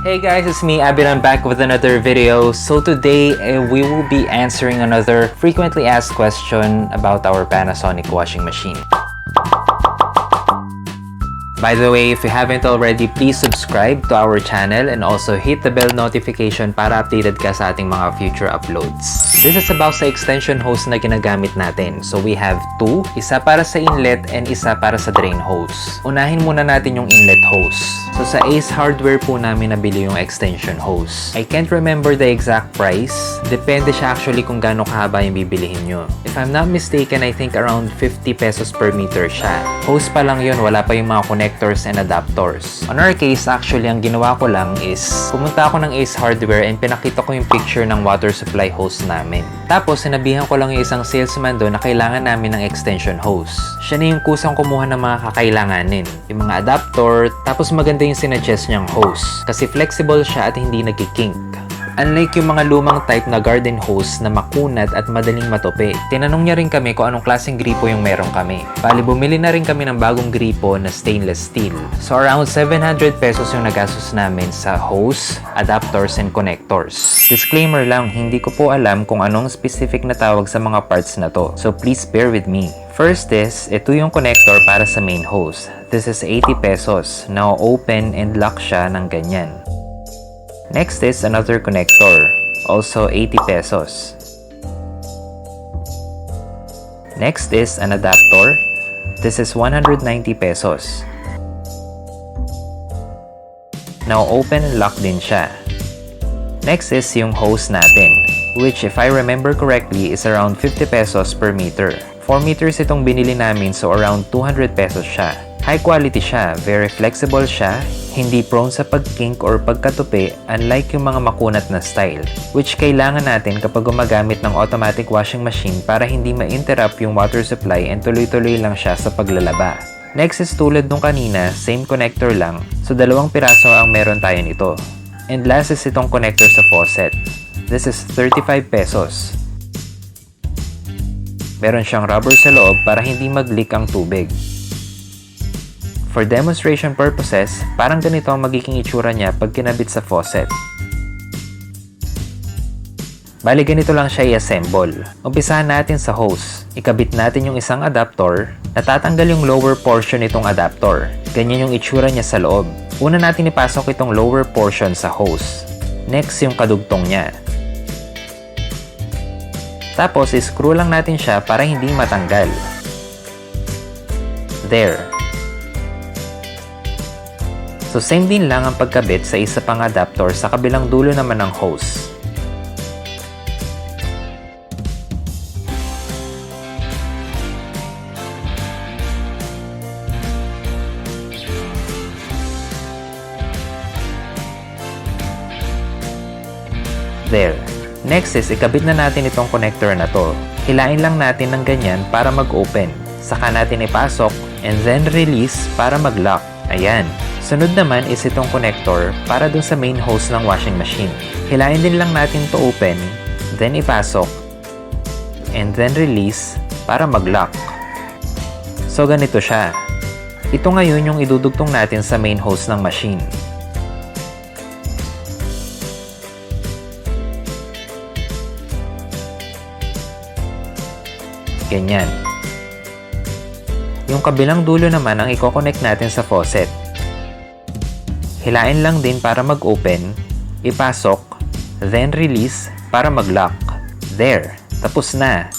Hey guys, it's me, Abin. I'm back with another video. So today, we will be answering another frequently asked question about our Panasonic washing machine. By the way, if you haven't already, please subscribe to our channel and also hit the bell notification para updated ka sa ating mga future uploads. This is about sa extension hose na ginagamit natin. So we have two, isa para sa inlet and isa para sa drain hose. Unahin muna natin yung inlet hose. So sa Ace Hardware po namin nabili yung extension hose. I can't remember the exact price. Depende siya actually kung gaano kahaba yung bibilihin nyo. If I'm not mistaken, I think around 50 pesos per meter siya. Hose pa lang yun, wala pa yung mga connectors and adaptors. On our case, actually, ang ginawa ko lang is pumunta ako ng Ace Hardware and pinakita ko yung picture ng water supply hose namin. Tapos, sinabihan ko lang yung isang salesman doon na kailangan namin ng extension hose. Siya na yung kusang kumuha ng mga kakailanganin. Yung mga adaptor, tapos maganda yung sinuggest niyang hose. Kasi flexible siya at hindi nagkikink. Unlike yung mga lumang type na garden hose na makunat at madaling matupi. Tinanong niya rin kami kung anong klaseng gripo yung meron kami. Bali, bumili na rin kami ng bagong gripo na stainless steel. So around 700 pesos yung nagastos namin sa hose, adapters, and connectors. Disclaimer lang, hindi ko po alam kung anong specific na tawag sa mga parts na to. So please bear with me. First is, ito yung connector para sa main hose. This is 80 pesos. Now open and lock siya ng ganyan. Next is another connector, also 80 pesos. Next is an adapter. This is 190 pesos. Now open and lock din siya. Next is yung hose natin, which if I remember correctly is around 50 pesos per meter. 4 meters itong binili namin, so around 200 pesos siya. High quality siya, very flexible siya, hindi prone sa pagkink or pagkatupi unlike yung mga makunat na style, which kailangan natin kapag gumagamit ng automatic washing machine para hindi ma-interrupt yung water supply and tuloy-tuloy lang siya sa paglalaba. Next is tulad nung kanina, same connector lang, so 2 piraso ang meron tayo nito. And last is itong connector sa faucet. This is 35 pesos. Meron siyang rubber sa loob para hindi mag-leak ang tubig. For demonstration purposes, parang ganito ang magiging itsura niya pag kinabit sa faucet. Bali, ganito lang siya i-assemble. Umpisahan natin sa hose. Ikabit natin yung isang adaptor. Natatanggal yung lower portion nitong adaptor. Ganyan yung itsura niya sa loob. Una natin ipasok itong lower portion sa hose. Next, yung kadugtong niya. Tapos, screw lang natin siya para hindi matanggal. There. So same din lang ang pagkabit sa isa pang adaptor sa kabilang dulo naman ng hose. There. Next is ikabit na natin itong connector na to. Hilain lang natin ng ganyan para mag-open. Saka natin ipasok and then release para mag-lock. Ayan. Sunod naman is itong connector para dun sa main hose ng washing machine. Hilain din lang natin to open, then ipasok, and then release para mag-lock. So ganito siya. Ito ngayon yung idudugtong natin sa main hose ng machine. Ganyan. Yung kabilang dulo naman ang i-connect natin sa faucet. Hilain lang din para mag-open, ipasok, then release para mag-lock. There, tapos na.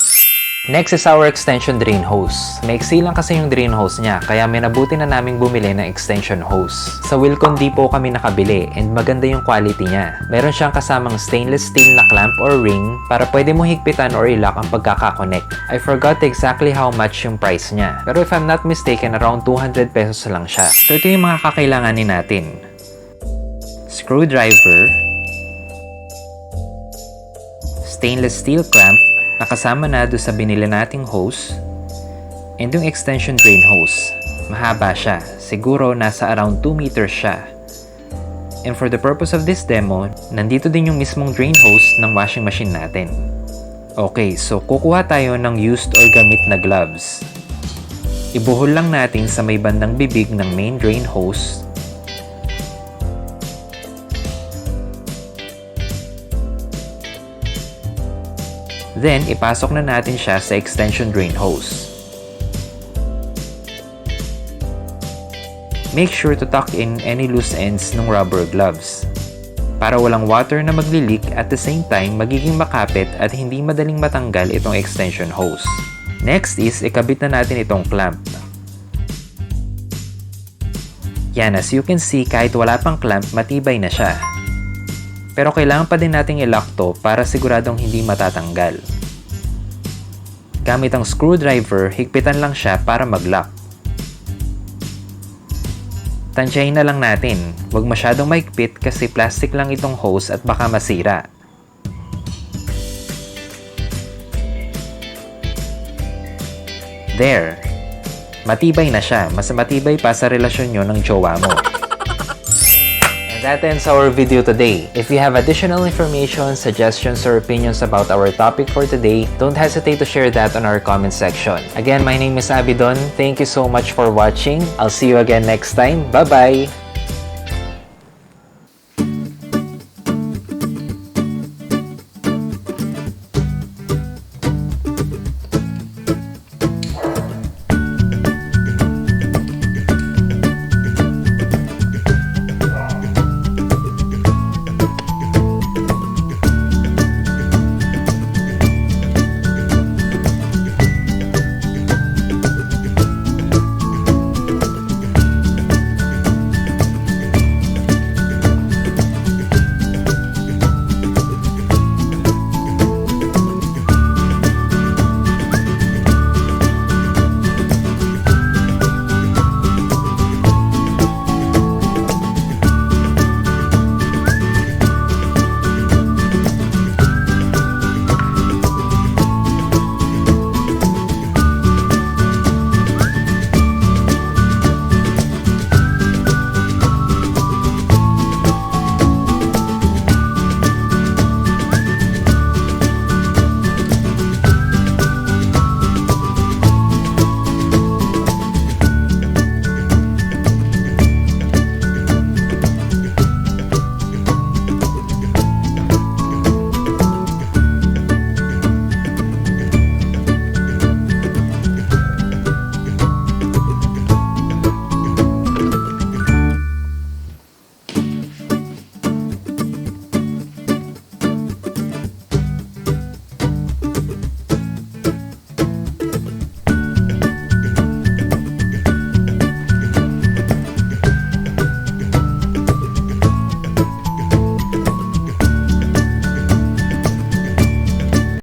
Next is our extension drain hose. Maiksi lang kasi yung drain hose niya, kaya may nabuti na naming bumili ng extension hose. Sa Wilcon Depot kami nakabili and maganda yung quality niya. Meron siyang kasamang stainless steel na clamp or ring para pwede mo higpitan or i-lock ang pagkakakonect. I forgot exactly how much yung price niya. Pero if I'm not mistaken, around 200 pesos lang siya. So ito yung mga kakailanganin natin. Screwdriver, stainless steel clamp na kasama na doon sa binili nating hose, and yung extension drain hose. Mahaba siya, siguro nasa around 2 meters siya. And for the purpose of this demo, nandito din yung mismong drain hose ng washing machine natin. Okay, so kukuha tayo ng used or gamit na gloves. Ibuhol lang natin sa may bandang bibig ng main drain hose. Then, ipasok na natin siya sa extension drain hose. Make sure to tuck in any loose ends ng rubber gloves para walang water na magli-leak at the same time magiging makapit at hindi madaling matanggal itong extension hose. Next is, ikabit na natin itong clamp. Yan, as you can see, kahit wala pang clamp, matibay na siya. Pero kailangan pa din nating i-lock to para siguradong hindi matatanggal. Gamit ang screwdriver, higpitan lang siya para mag-lock. Tansyahin na lang natin, huwag masyadong mahigpit kasi plastic lang itong hose at baka masira. There! Matibay na siya, mas matibay pa sa relasyon nyo ng jowa mo. And that ends our video today. If you have additional information, suggestions, or opinions about our topic for today, don't hesitate to share that on our comment section. Again, my name is Abidon. Thank you so much for watching. I'll see you again next time. Bye-bye!